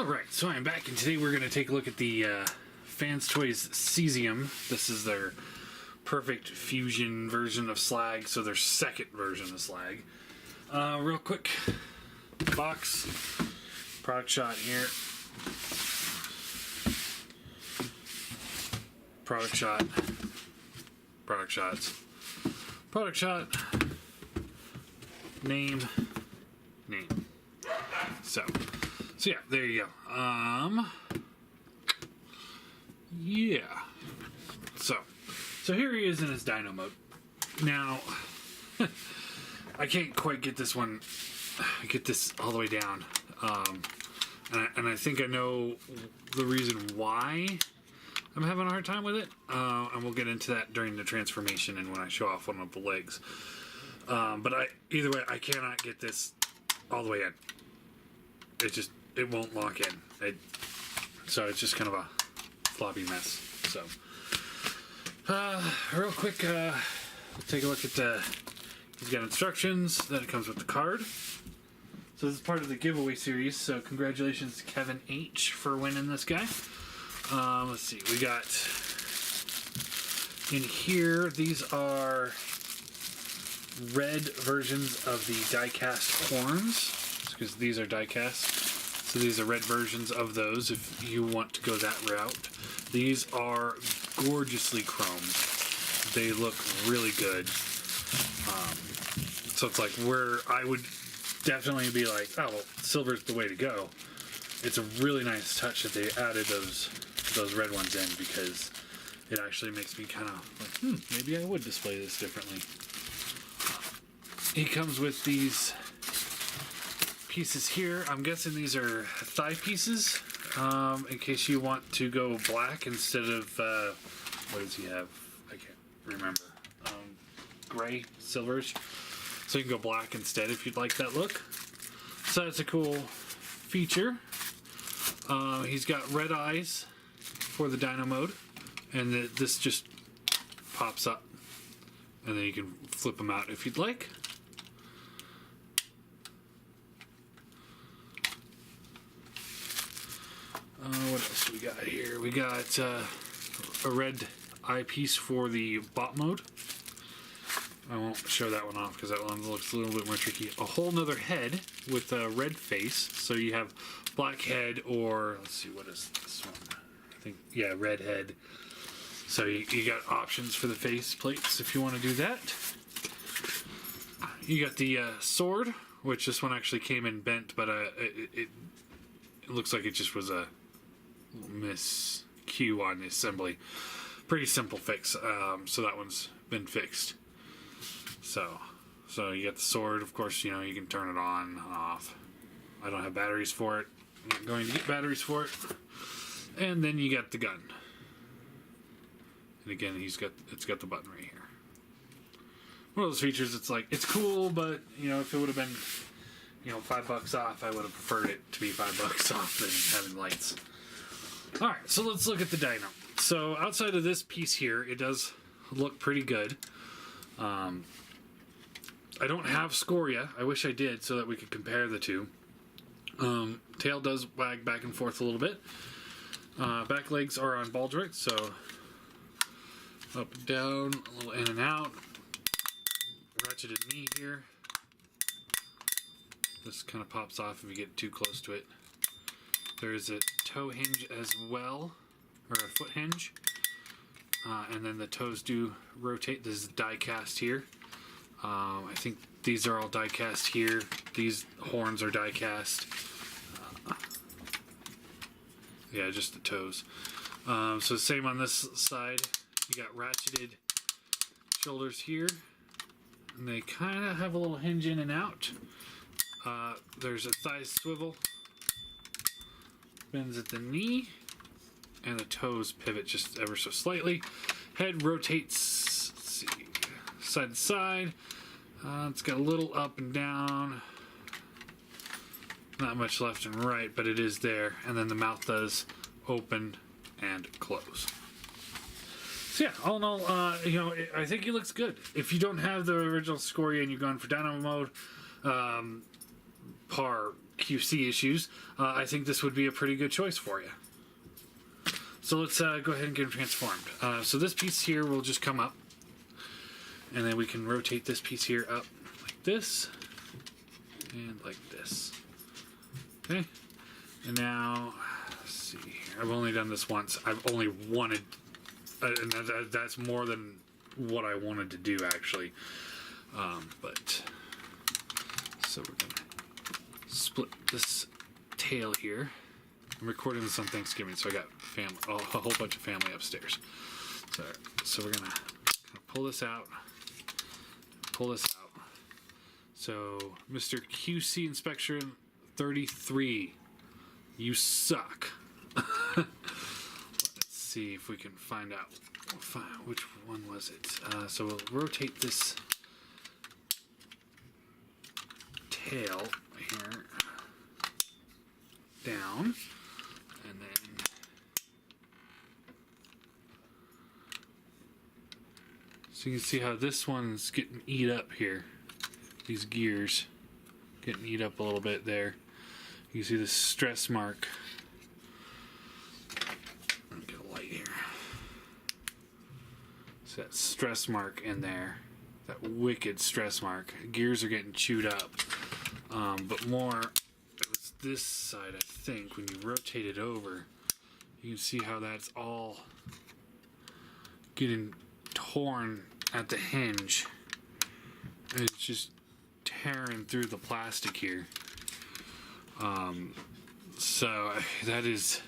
Alright, so I'm back, and today we're going to take a look at the Fanstoys Cesium. This is their perfect fusion version of Slag, so their second version of Slag. Real quick, box, product shot here, product shot, product shots, product shot, name. So yeah, there you go. Yeah. So here he is in his Dino mode. Now, I can't quite get this one, get this all the way down. And I think I know the reason why I'm having a hard time with it. And we'll get into that during the transformation and when I show off one of the legs. But either way, I cannot get this all the way in. It won't lock in. So it's just kind of a floppy mess. So, real quick, we'll take a look at he's got instructions, then it comes with the card. So this is part of the giveaway series, so congratulations to Kevin H. for winning this guy. Let's see, we got in here, these are red versions of the die-cast horns, because these are die-cast. So these are red versions of those if you want to go that route. These are gorgeously chromed. They look really good. So it's like where I would definitely be like, oh, well, silver's the way to go. It's a really nice touch that they added those red ones in, because it actually makes me kind of like, maybe I would display this differently. He comes with these pieces here. I'm guessing these are thigh pieces, in case you want to go black instead of, what does he have? I can't remember. Gray, silverish. So you can go black instead if you'd like that look. So that's a cool feature. He's got red eyes for the Dino mode, and this just pops up, and then you can flip them out if you'd like. What else do we got here? We got a red eyepiece for the bot mode. I won't show that one off because that one looks a little bit more tricky. A whole nother head with a red face. So you have black head, or let's see, what is this one? I think, yeah, red head. So you got options for the face plates if you want to do that. You got the sword, which this one actually came in bent, but it looks like it just was a miscue on the assembly. Pretty simple fix. So that one's been fixed. So you got the sword, of course, you can turn it on and off. I don't have batteries for it. I'm not going to get batteries for it. And then you got the gun. And again, it's got the button right here. One of those features, it's like, it's cool, but if it would have been $5 off, I would have preferred it to be $5 off than having lights. Alright, so let's look at the Dino. So outside of this piece here, it does look pretty good. I don't have scoria. I wish I did so that we could compare the two. Tail does wag back and forth a little bit. Back legs are on ball joints, so up and down, a little in and out. Ratcheted knee here. This kind of pops off if you get too close to it. There's a toe hinge as well, or a foot hinge. And then the toes do rotate. This is die cast here. I think these are all die cast here. These horns are die cast. Yeah, just the toes. So same on this side. You got ratcheted shoulders here. And they kind of have a little hinge in and out. There's a thigh swivel. Bends at the knee. And the toes pivot just ever so slightly. Head rotates, let's see, side to side. It's got a little up and down. Not much left and right, but it is there. And then the mouth does open and close. So yeah, all in all, I think he looks good. If you don't have the original scoria and you're going for Dino mode, par QC issues, I think this would be a pretty good choice for you. So let's go ahead and get them transformed. So this piece here will just come up, and then we can rotate this piece here up like this, and like this. Okay, and now, let's see here. I've only done this once. I've only wanted, and that's more than what I wanted to do, actually. But, so we're going to split this tail here. I'm recording this on Thanksgiving, so I got family, a whole bunch of family upstairs. So we're going to pull this out, So, Mr. QC Inspection 33, you suck. Let's see if we can find out which one was it. So we'll rotate this tail here down, and then so you can see how this one's getting eat up here. These gears getting eat up a little bit there. You can see the stress mark. Let me get a light here. So that stress mark in there, that wicked stress mark. Gears are getting chewed up. But more, it was this side, I think, when you rotate it over, you can see how that's all getting torn at the hinge. And it's just tearing through the plastic here. So that is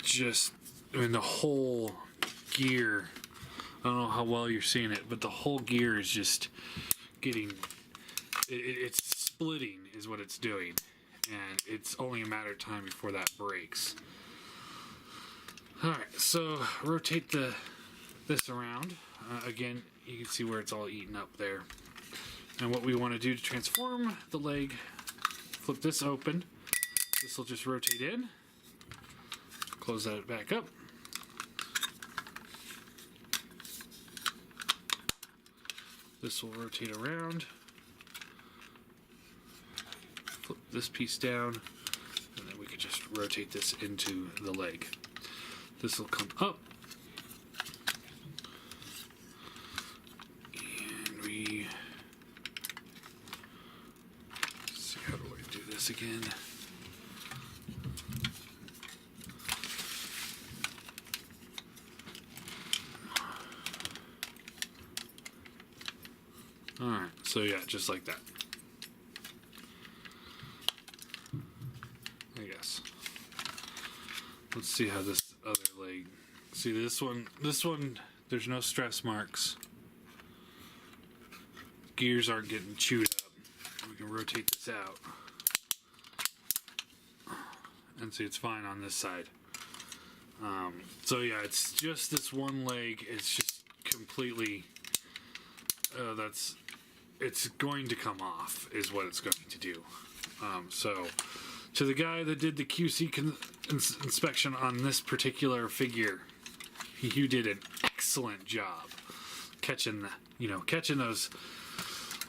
just, I mean, the whole gear, I don't know how well you're seeing it, but the whole gear is just getting, it's splitting is what it's doing, and it's only a matter of time before that breaks. Alright, so rotate this around. Again, you can see where it's all eaten up there. And what we want to do to transform the leg, flip this open. This will just rotate in. Close that back up. This will rotate around. Flip this piece down. And then we can just rotate this into the leg. This will come up. And we... see, how do I do this again? Alright, so yeah, just like that. I guess. Let's see how this other leg... see, this one, there's no stress marks. Gears aren't getting chewed up. We can rotate this out. And see, it's fine on this side. So yeah, it's just this one leg. It's just completely... it's going to come off, is what it's going to do. So, to the guy that did the QC inspection on this particular figure, you did an excellent job catching those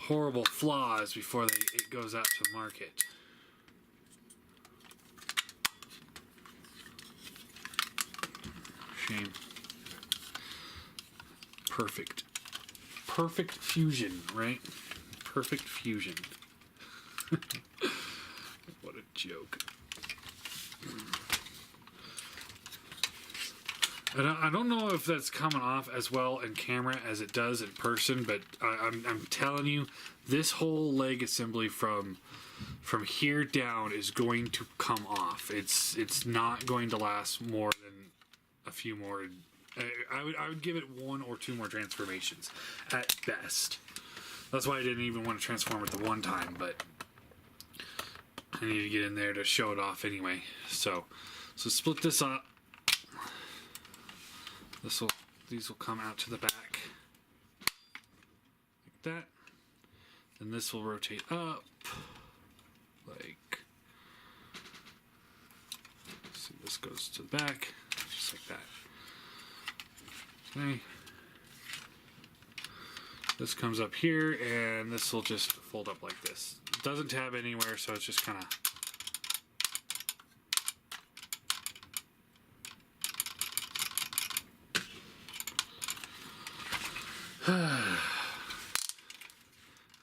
horrible flaws before it goes out to market. Shame. Perfect fusion, right? Perfect fusion. What a joke. I don't know if that's coming off as well in camera as it does in person, but I'm telling you, this whole leg assembly from here down is going to come off. It's not going to last more than a few more. I would give it one or two more transformations at best. That's why I didn't even want to transform it the one time, but I need to get in there to show it off anyway. So split this up. These will come out to the back like that. Then this will rotate up like. See, this goes to the back just like that. Okay. This comes up here, and this will just fold up like this. It doesn't tab anywhere, so it's just kind of...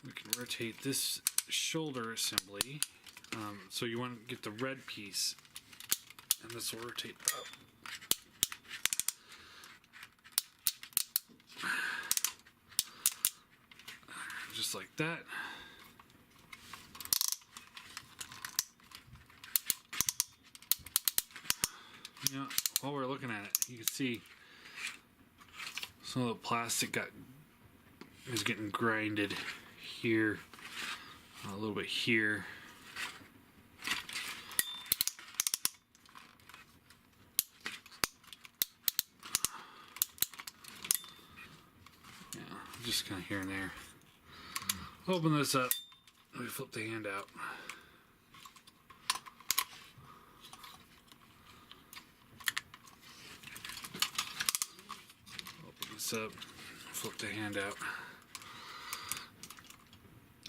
We can rotate this shoulder assembly. So you want to get the red piece, and this will rotate up. Just like that. Yeah, while we're looking at it, you can see some of the plastic is getting grinded here, a little bit here. Yeah, just kind of here and there. Open this up. Let me flip the hand out. Open this up. Flip the hand out.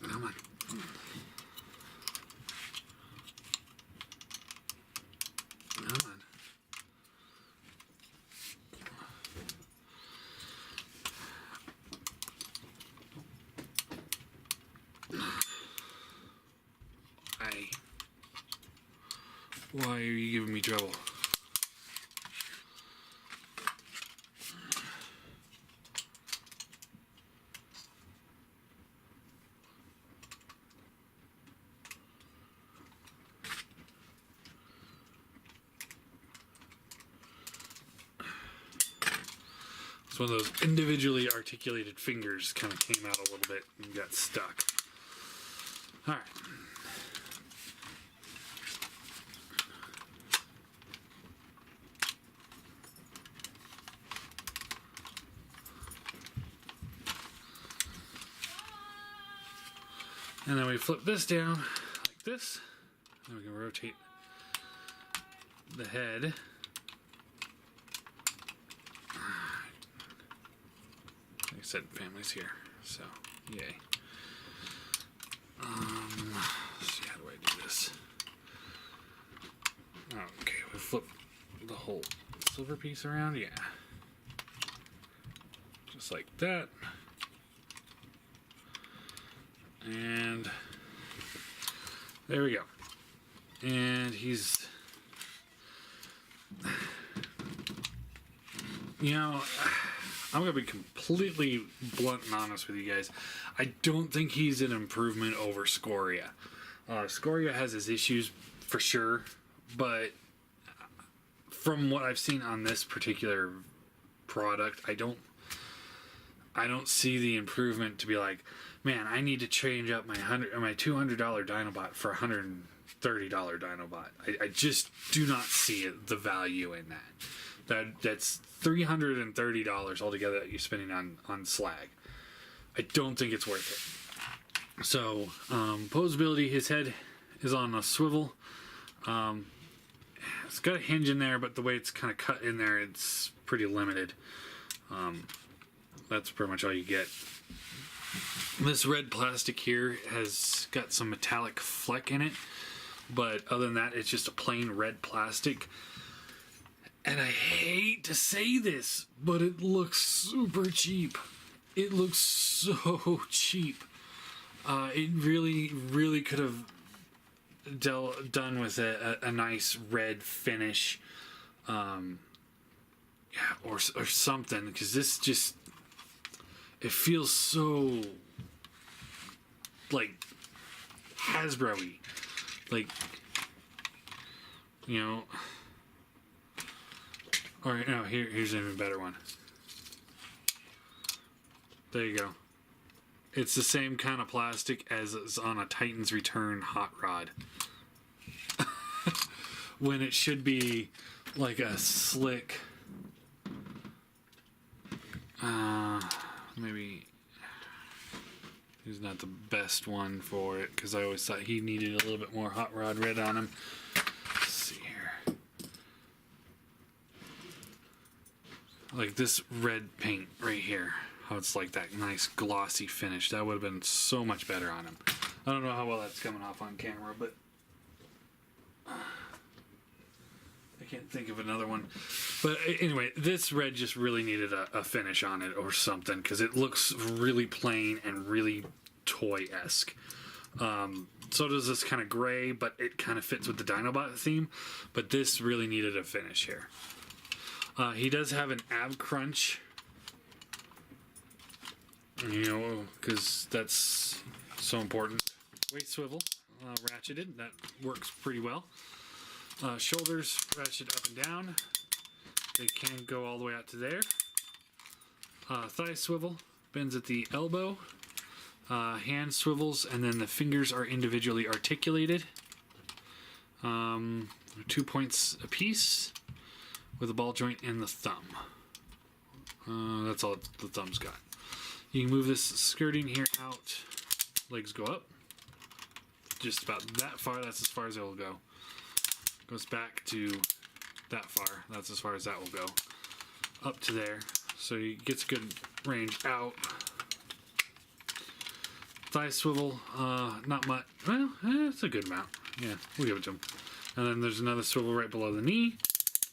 Come on. Come on. Why are you giving me trouble? It's one of those individually articulated fingers kind of came out a little bit and got stuck. All right. And then we flip this down like this, and we can rotate the head. Like I said, family's here, so yay. Let's see, how do I do this? Okay, we flip the whole silver piece around, yeah. Just like that. And there we go. And he's, you know, I'm going to be completely blunt and honest with you guys. I don't think he's an improvement over Scoria. Scoria has his issues for sure, but from what I've seen on this particular product, I don't see the improvement to be like, man, I need to change up my $200 Dinobot for a $130 Dinobot. I just do not see the value in that. That's $330 altogether that you're spending on Slag. I don't think it's worth it. So, posability, his head is on a swivel. It's got a hinge in there, but the way it's kind of cut in there, it's pretty limited. That's pretty much all you get. This red plastic here has got some metallic fleck in it, but other than that, it's just a plain red plastic. And I hate to say this, but it looks super cheap. It looks so cheap. It really could have done with a nice red finish, or something, because this just, it feels so like Hasbro-y, like, you know. All right, no, here's an even better one. There you go. It's the same kind of plastic as is on a Titan's Return hot rod. When it should be like a slick, maybe he's not the best one for it, because I always thought he needed a little bit more hot rod red on him. Let's see here. Like this red paint right here. how it's like that nice glossy finish. That would have been so much better on him. I don't know how well that's coming off on camera, but I can't think of another one. But anyway, this red just really needed a finish on it or something, because it looks really plain and really toy-esque. So does this kind of gray, but it kind of fits with the Dinobot theme. But this really needed a finish here. He does have an ab crunch, you know, because that's so important. Waist swivel, ratcheted. That works pretty well. Shoulders ratchet up and down. They can go all the way out to there. Thigh swivel, bends at the elbow. Hand swivels, and then the fingers are individually articulated. 2 points a piece with a ball joint in the thumb. That's all the thumb's got. You can move this skirting here out. Legs go up. Just about that far. That's as far as it will go. Goes back to that far. That's as far as that will go. Up to there. So he gets good range out. Thigh swivel, not much. Well, it's a good amount. Yeah, we'll give it to him. And then there's another swivel right below the knee.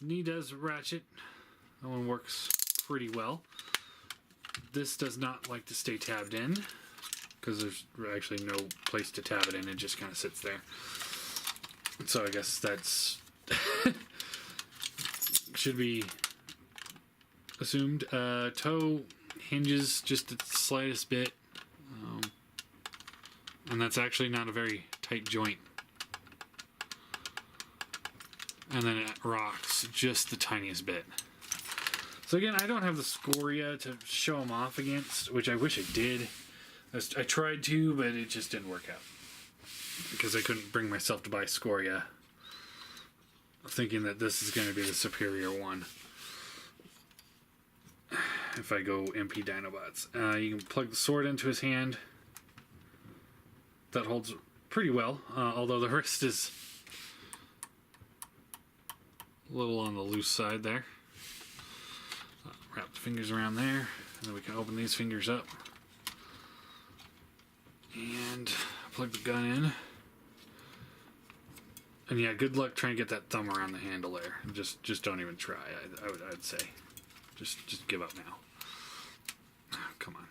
Knee does ratchet. That one works pretty well. This does not like to stay tabbed in, because there's actually no place to tab it in. It just kind of sits there. So I guess that's should be assumed. Toe hinges just the slightest bit. And that's actually not a very tight joint. And then it rocks just the tiniest bit. So again, I don't have the scoria to show them off against, which I wish I did. I tried to, but it just didn't work out. Because I couldn't bring myself to buy scoria, thinking that this is going to be the superior one. If I go MP Dinobots. You can plug the sword into his hand. That holds pretty well, although the wrist is a little on the loose side there. Wrap the fingers around there, and then we can open these fingers up. And plug the gun in. And yeah, good luck trying to get that thumb around the handle there. Just don't even try, I'd say. Just give up now. Oh, come on.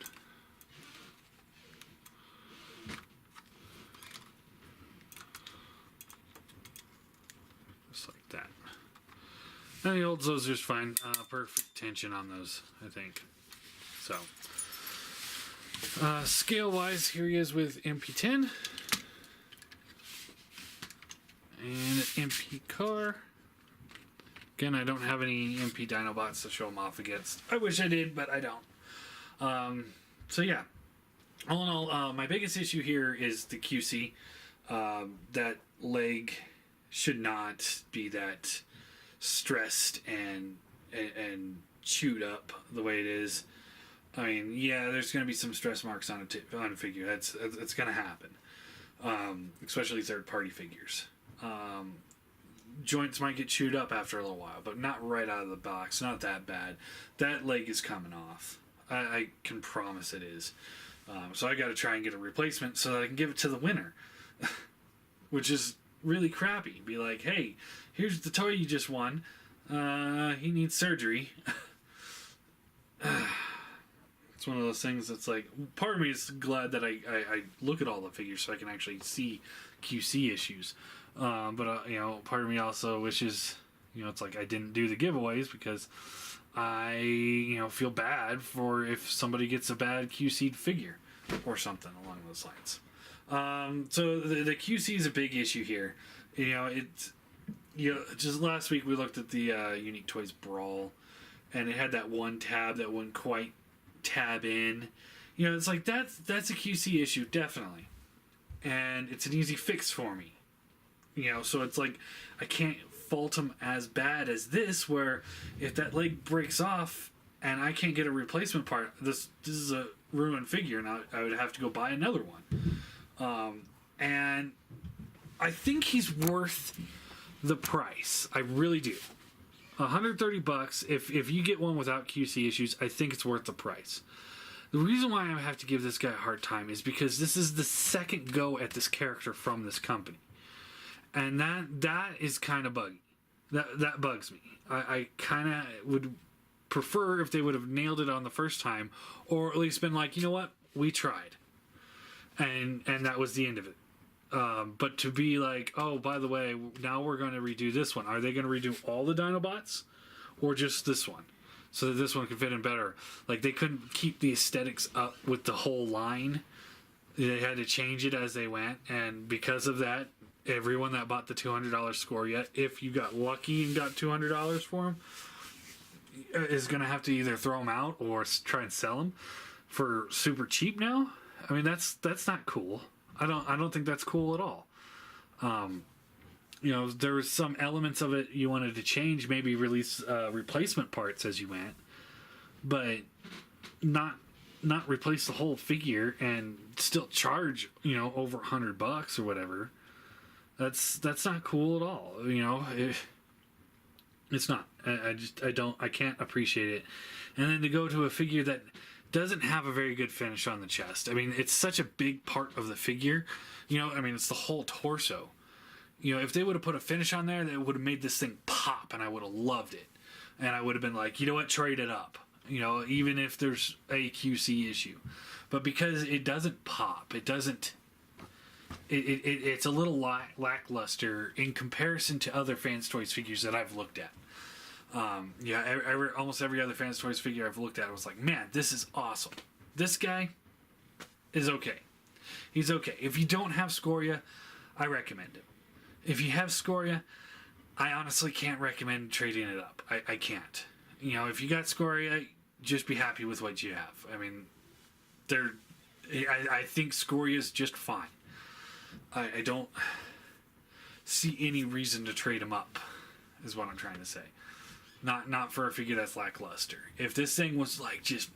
That. And he holds those just fine. Perfect tension on those, I think. So, scale wise, here he is with MP10 and MP car. Again, I don't have any MP Dinobots to show him off against. I wish I did, but I don't. So yeah, all in all, my biggest issue here is the QC. That leg should not be that stressed and chewed up the way it is. I mean, yeah, there's going to be some stress marks on a figure. It's going to happen, especially third-party figures. Joints might get chewed up after a little while, but not right out of the box. Not that bad. That leg is coming off. I can promise it is. So I got to try and get a replacement so that I can give it to the winner, which is really crappy. Be like, hey, here's the toy you just won. He needs surgery. It's one of those things that's like, part of me is glad that I look at all the figures so I can actually see QC issues. But part of me also wishes, it's like I didn't do the giveaways because I, feel bad for if somebody gets a bad QC'd figure or something along those lines. So the QC is a big issue here. Just last week we looked at the Unique Toys Brawl, and it had that one tab that wouldn't quite tab in. It's like that's a QC issue, definitely, and it's an easy fix for me. So it's like I can't fault them as bad as this, where if that leg breaks off and I can't get a replacement part, this is a ruined figure, and I would have to go buy another one. And I think he's worth the price. I really do. $130. If you get one without QC issues, I think it's worth the price. The reason why I have to give this guy a hard time is because this is the second go at this character from this company. And that is kind of buggy. That bugs me. I kind of would prefer if they would have nailed it on the first time, or at least been like, you know what, we tried. And that was the end of it. But to be like, oh, by the way, now we're going to redo this one. Are they going to redo all the Dinobots? Or just this one? So that this one can fit in better. Like, they couldn't keep the aesthetics up with the whole line. They had to change it as they went. And because of that, everyone that bought the $200 score yet, if you got lucky and got $200 for them, is going to have to either throw them out or try and sell them for super cheap now. I mean, that's not cool. I don't think that's cool at all. You know, there was some elements of it you wanted to change, maybe release replacement parts as you went, but not replace the whole figure and still charge, you know, over $100 or whatever. That's not cool at all. You know, it's not. I can't appreciate it. And then to go to a figure that doesn't have a very good finish on the chest. I mean, it's such a big part of the figure. You know, I mean, it's the whole torso. You know, if they would have put a finish on there, that would have made this thing pop, and I would have loved it. And I would have been like, you know what, trade it up. You know, even if there's a QC issue. But because it doesn't pop, it doesn't... It's a little lackluster in comparison to other Fanstoys figures that I've looked at. Almost every other Fanstoys figure I've looked at, I was like, man, this is awesome. This guy is okay. He's okay. If you don't have Scoria, I recommend him. If you have Scoria, I honestly can't recommend trading it up. I can't. You know, if you got Scoria, just be happy with what you have. I mean, I think Scoria is just fine. I don't see any reason to trade him up, is what I'm trying to say. Not for a figure that's lackluster. If this thing was like just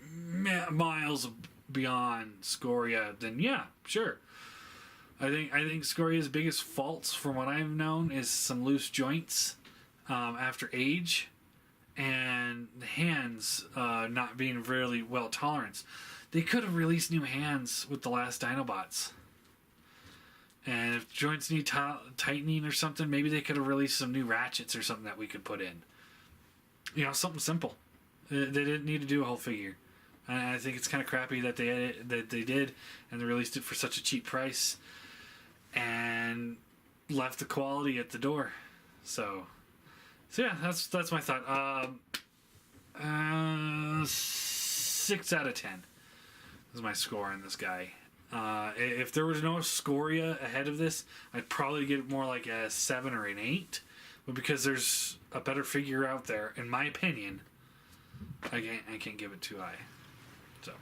miles beyond Scoria, then yeah, sure. I think Scoria's biggest faults, from what I've known, is some loose joints after age, and the hands not being really well tolerant. They could have released new hands with the last Dinobots. And if joints need tightening or something, maybe they could have released some new ratchets or something that we could put in. You know, something simple. They didn't need to do a whole figure. And I think it's kind of crappy that they did, and they released it for such a cheap price, and left the quality at the door. So yeah, that's my thought. 6 out of 10 is my score on this guy. If there was no Scoria ahead of this, I'd probably give it more like a 7 or an 8. But because there's a better figure out there, in my opinion, I can't give it too high. So.